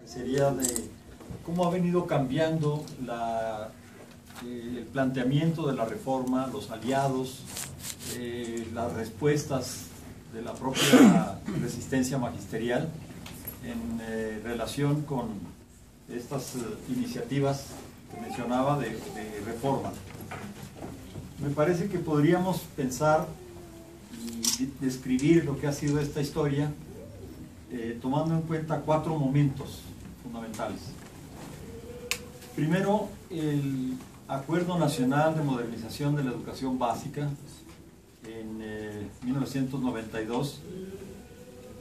sería de cómo ha venido cambiando el planteamiento de la reforma, los aliados, las respuestas de la propia resistencia magisterial en relación con estas iniciativas que mencionaba de reforma. Me parece que podríamos pensar y describir lo que ha sido esta historia tomando en cuenta 4 momentos fundamentales. Primero, el Acuerdo Nacional de Modernización de la Educación Básica en 1992,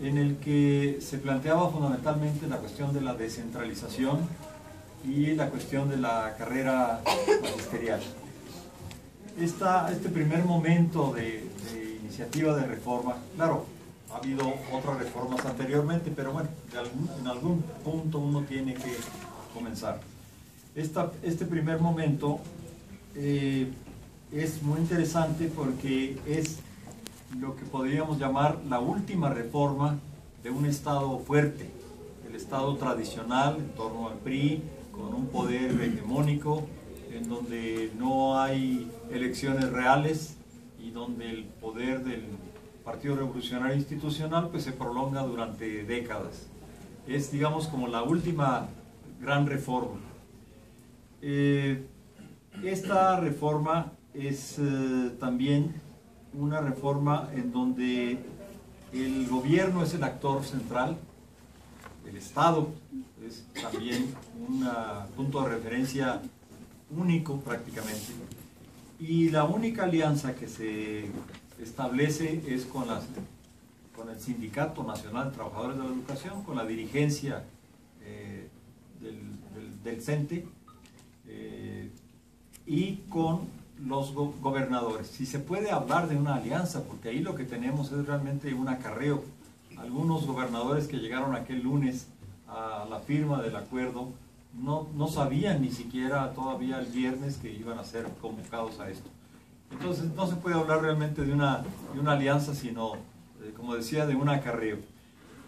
en el que se planteaba fundamentalmente la cuestión de la descentralización y la cuestión de la carrera magisterial. Este primer momento de iniciativa de reforma, claro, ha habido otras reformas anteriormente, pero bueno, en algún punto uno tiene que comenzar. Este primer momento es muy interesante porque es lo que podríamos llamar la última reforma de un Estado fuerte, el Estado tradicional en torno al PRI, con un poder hegemónico, en donde no hay elecciones reales y donde el poder del Partido Revolucionario Institucional pues se prolonga durante décadas. Es, digamos, como la última gran reforma. Esta reforma es también una reforma en donde el gobierno es el actor central, el Estado es también un punto de referencia único prácticamente, y la única alianza que se establece es con el Sindicato Nacional de Trabajadores de la Educación, con la dirigencia del CENTE y con los gobernadores. Si se puede hablar de una alianza, porque ahí lo que tenemos es realmente un acarreo. Algunos gobernadores que llegaron aquel lunes a la firma del acuerdo no sabían ni siquiera todavía el viernes que iban a ser convocados a esto. Entonces no se puede hablar realmente de una alianza, sino, como decía, de un acarreo.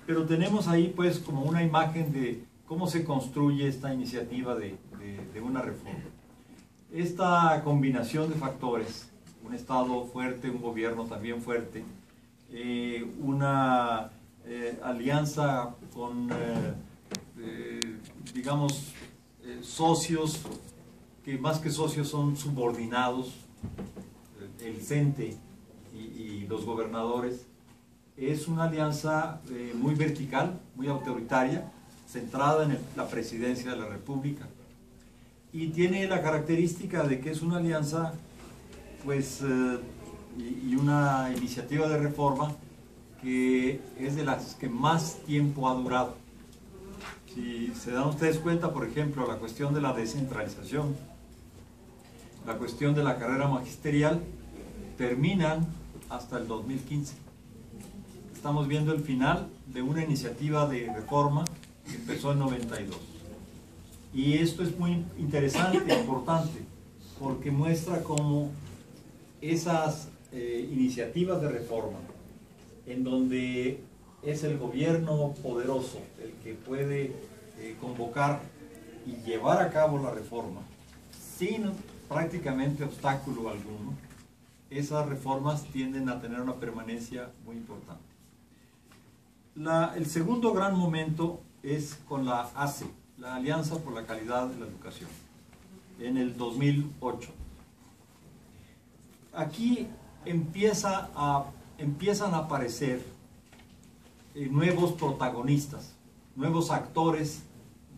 Pero tenemos ahí pues como una imagen de cómo se construye esta iniciativa de una reforma. Esta combinación de factores, un Estado fuerte, un gobierno también fuerte, una alianza con, digamos, socios, que más que socios son subordinados, el CENTE y los gobernadores, es una alianza muy vertical, muy autoritaria, centrada en la presidencia de la República. Y tiene la característica de que es una alianza, pues, y una iniciativa de reforma que es de las que más tiempo ha durado. Si se dan ustedes cuenta, por ejemplo, la cuestión de la descentralización, la cuestión de la carrera magisterial, terminan hasta el 2015. Estamos viendo el final de una iniciativa de reforma que empezó en 92. Y esto es muy interesante e importante, porque muestra cómo esas iniciativas de reforma, en donde es el gobierno poderoso el que puede convocar y llevar a cabo la reforma sin prácticamente obstáculo alguno, esas reformas tienden a tener una permanencia muy importante. El segundo gran momento es con la ACE, la Alianza por la Calidad de la Educación, en el 2008. Aquí empiezan a aparecer nuevos protagonistas, nuevos actores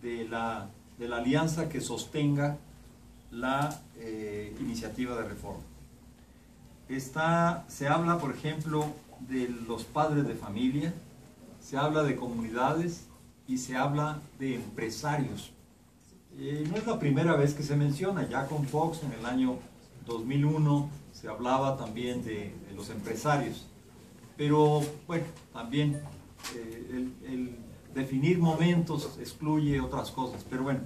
de la alianza que sostenga la iniciativa de reforma. Se habla, por ejemplo, de los padres de familia, se habla de comunidades y se habla de empresarios. No es la primera vez que se menciona, ya con Fox en el año 2001 se hablaba también de los empresarios, pero bueno, también el definir momentos excluye otras cosas, pero bueno,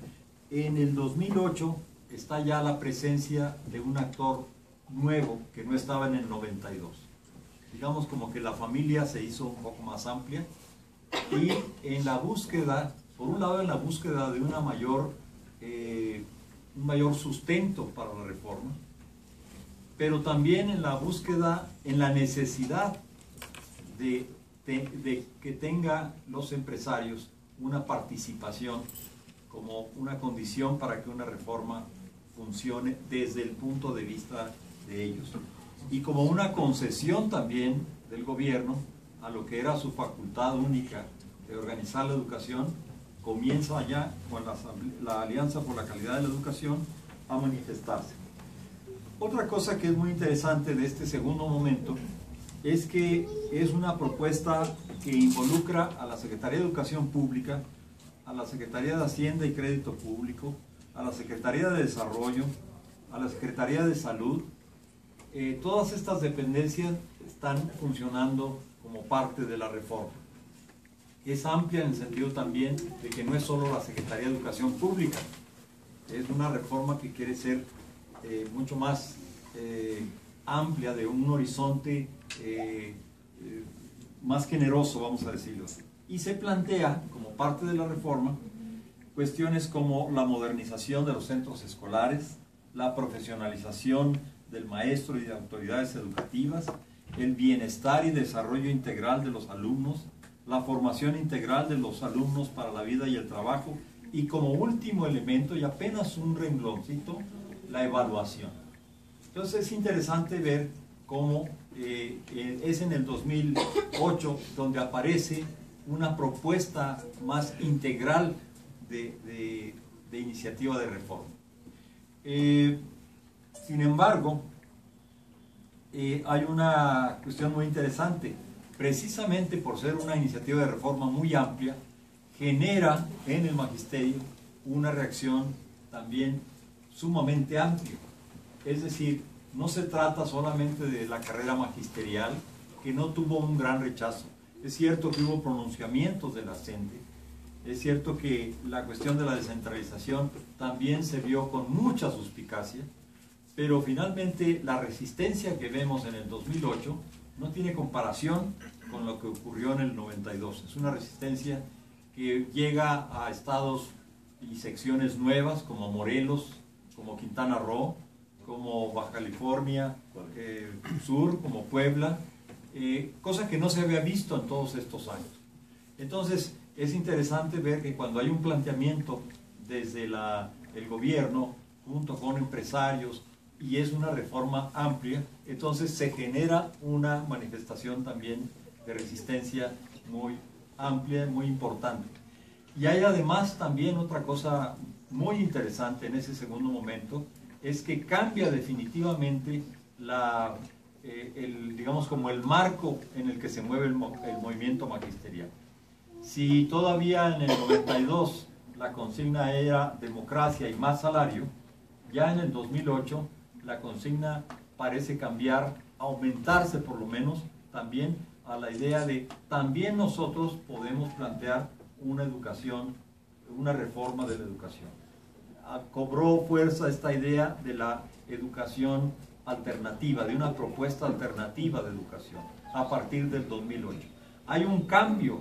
en el 2008 está ya la presencia de un actor nuevo que no estaba en el 92. Digamos como que la familia se hizo un poco más amplia y en la búsqueda Por un lado, en la búsqueda de un mayor sustento para la reforma, pero también en la búsqueda, en la necesidad de que tengan los empresarios una participación como una condición para que una reforma funcione desde el punto de vista de ellos, y como una concesión también del gobierno a lo que era su facultad única de organizar la educación. Comienza ya con la Alianza por la Calidad de la Educación a manifestarse. Otra cosa que es muy interesante de este segundo momento es que es una propuesta que involucra a la Secretaría de Educación Pública, a la Secretaría de Hacienda y Crédito Público, a la Secretaría de Desarrollo, a la Secretaría de Salud. Todas estas dependencias están funcionando como parte de la reforma. Es amplia en el sentido también de que no es solo la Secretaría de Educación Pública, es una reforma que quiere ser mucho más amplia, de un horizonte más generoso, vamos a decirlo así. Y se plantea, como parte de la reforma, cuestiones como la modernización de los centros escolares, la profesionalización del maestro y de autoridades educativas, el bienestar y desarrollo integral de los alumnos, la formación integral de los alumnos para la vida y el trabajo, y como último elemento, y apenas un rengloncito, la evaluación. Entonces es interesante ver cómo es en el 2008 donde aparece una propuesta más integral de iniciativa de reforma. Sin embargo, hay una cuestión muy interesante. Precisamente por ser una iniciativa de reforma muy amplia, genera en el magisterio una reacción también sumamente amplia. Es decir, no se trata solamente de la carrera magisterial, que no tuvo un gran rechazo. Es cierto que hubo pronunciamientos de la CENTE, es cierto que la cuestión de la descentralización también se vio con mucha suspicacia, pero finalmente la resistencia que vemos en el 2008 no tiene comparación con lo que ocurrió en el 92. Es una resistencia que llega a estados y secciones nuevas como Morelos, como Quintana Roo, como Baja California Sur, como Puebla, cosa que no se había visto en todos estos años. Entonces es interesante ver que cuando hay un planteamiento desde el gobierno junto con empresarios y es una reforma amplia, entonces se genera una manifestación también de resistencia muy amplia, muy importante. Y hay además también otra cosa muy interesante en ese segundo momento, es que cambia definitivamente digamos como el marco en el que se mueve el movimiento magisterial. Si todavía en el 92 la consigna era democracia y más salario, ya en el 2008 la consigna parece cambiar, aumentarse por lo menos también a la idea de también nosotros podemos plantear una educación, una reforma de la educación. Cobró fuerza esta idea de la educación alternativa, de una propuesta alternativa de educación a partir del 2008. Hay un cambio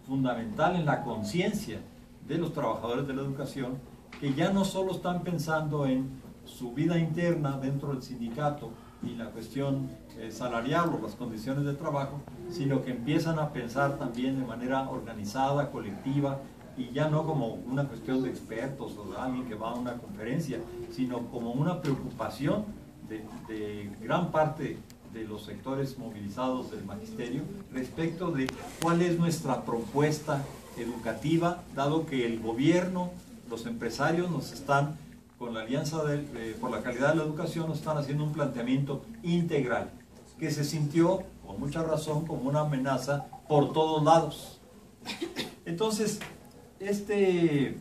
fundamental en la conciencia de los trabajadores de la educación, que ya no solo están pensando en su vida interna dentro del sindicato y la cuestión salarial o las condiciones de trabajo, sino que empiezan a pensar también de manera organizada, colectiva, y ya no como una cuestión de expertos o de alguien que va a una conferencia, sino como una preocupación de gran parte de los sectores movilizados del magisterio respecto de cuál es nuestra propuesta educativa, dado que el gobierno, los empresarios nos están, con la Alianza por la Calidad de la Educación, nos están haciendo un planteamiento integral, que se sintió, con mucha razón, como una amenaza por todos lados. Entonces, este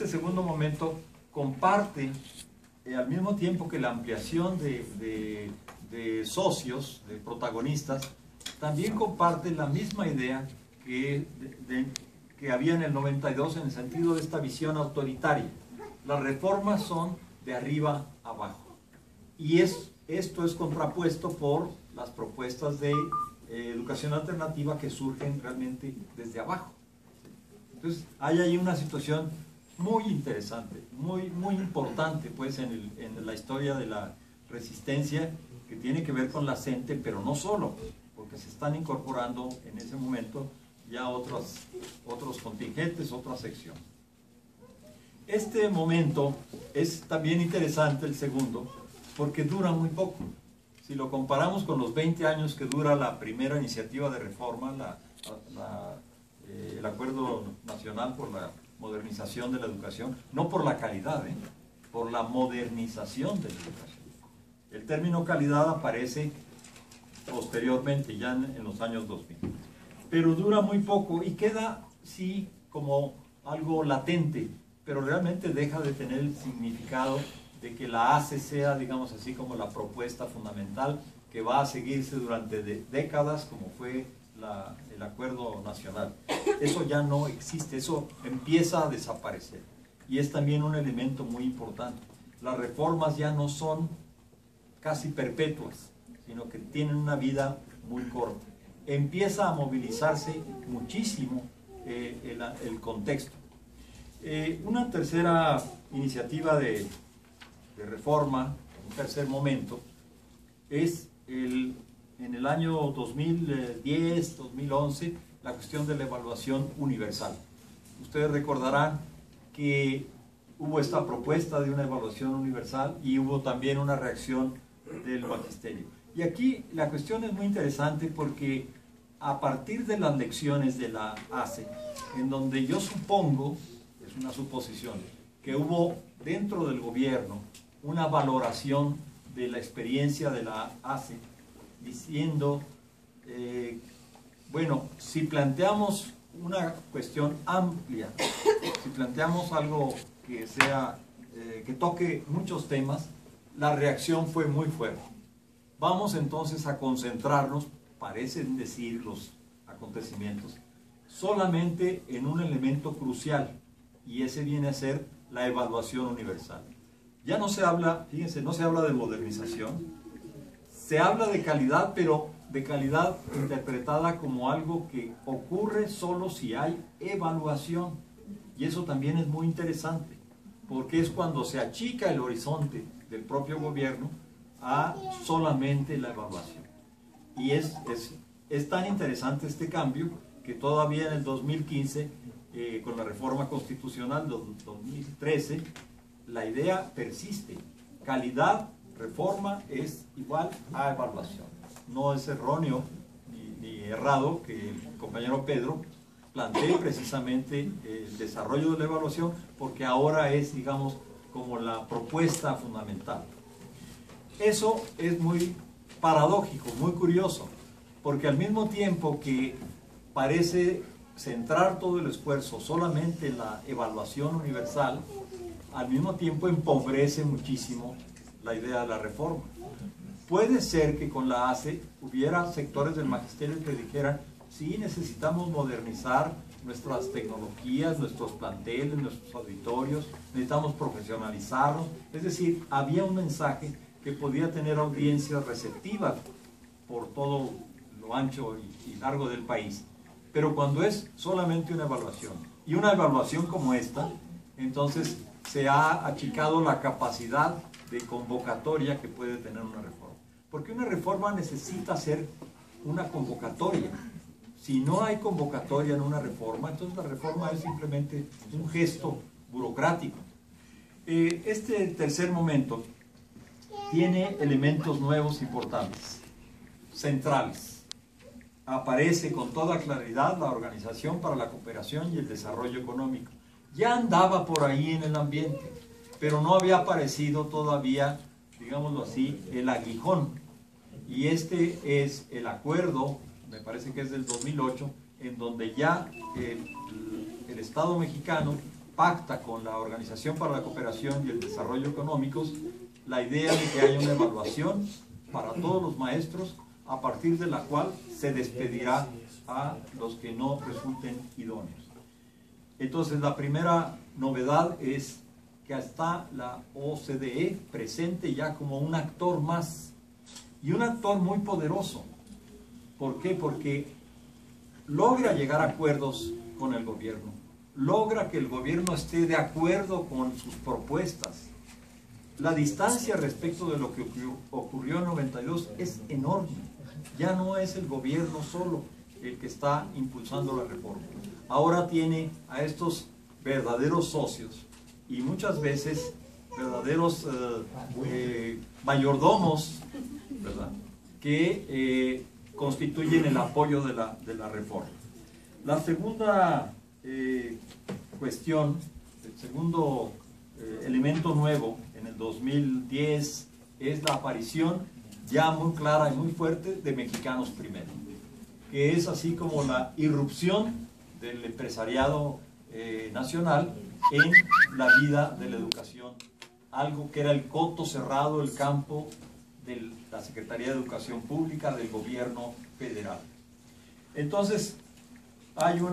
segundo momento comparte, al mismo tiempo que la ampliación de socios, de protagonistas, también comparte la misma idea que había en el 92 en el sentido de esta visión autoritaria. Las reformas son de arriba abajo. Y esto es contrapuesto por las propuestas de educación alternativa que surgen realmente desde abajo. Entonces, hay ahí una situación muy interesante, muy importante, pues, en la historia de la resistencia, que tiene que ver con la CENTE, pero no solo, porque se están incorporando en ese momento ya otros contingentes, otra sección. Este momento es también interesante, el segundo, porque dura muy poco. Si lo comparamos con los 20 años que dura la primera iniciativa de reforma, el Acuerdo Nacional por la Modernización de la Educación, no por la calidad, por la modernización de la educación. El término calidad aparece posteriormente, ya en los años 2000. Pero dura muy poco y queda, sí, como algo latente, pero realmente deja de tener el significado de que la ACE sea, digamos así, como la propuesta fundamental que va a seguirse durante décadas, como fue el Acuerdo Nacional. Eso ya no existe, eso empieza a desaparecer. Y es también un elemento muy importante. Las reformas ya no son casi perpetuas, sino que tienen una vida muy corta. Empieza a movilizarse muchísimo el contexto. Una tercera iniciativa de reforma, un tercer momento, es en el año 2010, 2011, la cuestión de la evaluación universal. Ustedes recordarán que hubo esta propuesta de una evaluación universal y hubo también una reacción del magisterio. Y aquí la cuestión es muy interesante porque a partir de las lecciones de la ACE, en donde yo supongo, es una suposición, que hubo dentro del gobierno una valoración de la experiencia de la ACE, diciendo, bueno, si planteamos una cuestión amplia, si planteamos algo que sea, que toque muchos temas, la reacción fue muy fuerte. Vamos entonces a concentrarnos, parecen decir los acontecimientos, solamente en un elemento crucial, y ese viene a ser la evaluación universal. Ya no se habla, fíjense, no se habla de modernización, se habla de calidad, pero de calidad interpretada como algo que ocurre solo si hay evaluación. Y eso también es muy interesante, porque es cuando se achica el horizonte del propio gobierno a solamente la evaluación. Y es tan interesante este cambio que todavía en el 2015, con la reforma constitucional del 2013, la idea persiste. Calidad, reforma es igual a evaluación. No es erróneo ni errado que el compañero Pedro plantee precisamente el desarrollo de la evaluación, porque ahora es, digamos, como la propuesta fundamental. Eso es muy paradójico, muy curioso, porque al mismo tiempo que parece centrar todo el esfuerzo solamente en la evaluación universal, al mismo tiempo empobrece muchísimo la idea de la reforma. Puede ser que con la ACE hubiera sectores del magisterio que dijeran, sí, necesitamos modernizar nuestras tecnologías, nuestros planteles, nuestros auditorios, necesitamos profesionalizarnos. Es decir, había un mensaje que podía tener audiencias receptivas por todo lo ancho y largo del país. Pero cuando es solamente una evaluación, y una evaluación como esta, entonces se ha achicado la capacidad de convocatoria que puede tener una reforma. Porque una reforma necesita ser una convocatoria. Si no hay convocatoria en una reforma, entonces la reforma es simplemente un gesto burocrático. Este tercer momento tiene elementos nuevos importantes, centrales. Aparece con toda claridad la Organización para la Cooperación y el Desarrollo Económico. Ya andaba por ahí en el ambiente, pero no había aparecido todavía, digámoslo así, el aguijón. Y este es el acuerdo, me parece que es del 2008, en donde ya el Estado mexicano pacta con la Organización para la Cooperación y el Desarrollo Económicos la idea de que haya una evaluación para todos los maestros, a partir de la cual se despedirá a los que no resulten idóneos. Entonces, la primera novedad es que está la OCDE presente ya como un actor más, y un actor muy poderoso. ¿Por qué? Porque logra llegar a acuerdos con el gobierno, logra que el gobierno esté de acuerdo con sus propuestas. La distancia respecto de lo que ocurrió en 92 es enorme. Ya no es el gobierno solo el que está impulsando la reforma. Ahora tiene a estos verdaderos socios y muchas veces verdaderos mayordomos, ¿verdad?, que constituyen el apoyo de la reforma. La segunda cuestión, el segundo elemento nuevo en el 2010 es la aparición ya muy clara y muy fuerte de Mexicanos Primero, que es así como la irrupción del empresariado nacional en la vida de la educación, algo que era el coto cerrado, el campo de la Secretaría de Educación Pública del gobierno federal. Entonces, hay una